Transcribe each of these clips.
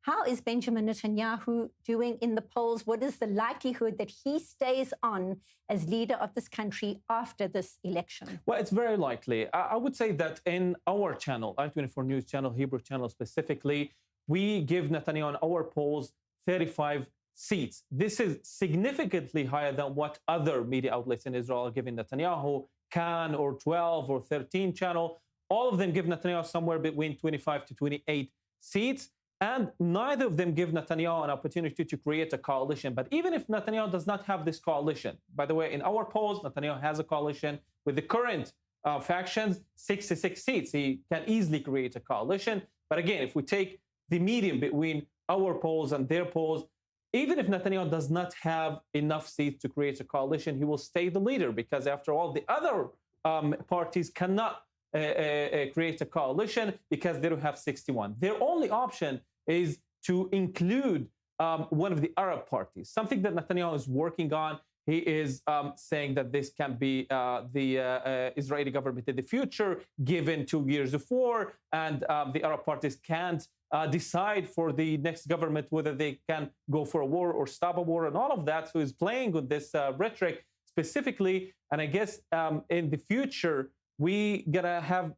How is Benjamin Netanyahu doing in the polls? What is the likelihood that he stays on as leader of this country after this election? Well, it's very likely. I would say that in our channel, I24 News channel, Hebrew channel specifically, we give Netanyahu on our polls 35 seats. This is significantly higher than what other media outlets in Israel are giving Netanyahu, Kan or 12 or 13 channel. All of them give Netanyahu somewhere between 25 to 28 seats. And neither of them give Netanyahu an opportunity to create a coalition. But even if Netanyahu does not have this coalition, by the way, in our polls, Netanyahu has a coalition with the current factions, 66 seats. He can easily create a coalition. But again, if we take the median between our polls and their polls, even if Netanyahu does not have enough seats to create a coalition, he will stay the leader because, after all, the other parties cannot create a coalition because they don't have 61. Their only option is to include one of the Arab parties, something that Netanyahu is working on. He is saying that this can be the Israeli government in the future, given 2 years of war, and the Arab parties can't decide for the next government whether they can go for a war or stop a war and all of that. So he's playing with this rhetoric specifically. And I guess in the future, we gotta have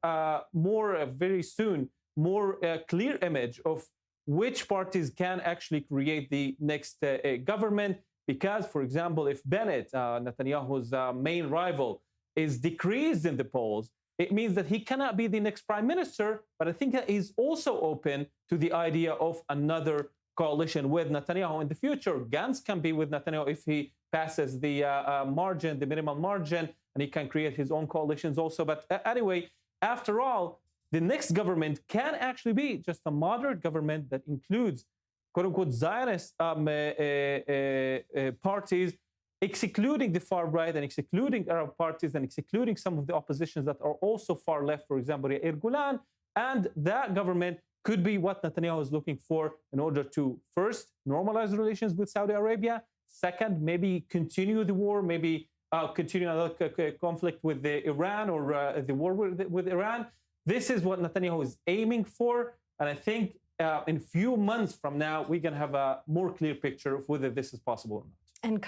very soon, more clear image of which parties can actually create the next government. Because, for example, if Bennett, Netanyahu's main rival, is decreased in the polls, it means that he cannot be the next prime minister. But I think that he's also open to the idea of another coalition with Netanyahu in the future. Gants can be with Netanyahu if he passes the margin, the minimum margin, and he can create his own coalitions also. But anyway, after all, the next government can actually be just a moderate government that includes, quote-unquote, Zionist parties, excluding the far right and excluding Arab parties and excluding some of the oppositions that are also far left, for example, Yair Golan. And that government could be what Netanyahu is looking for in order to, first, normalize relations with Saudi Arabia, second, maybe continue the war, maybe continue another conflict with Iran or the war with Iran. This is what Netanyahu is aiming for. And I think in a few months from now, we can have a more clear picture of whether this is possible or not. And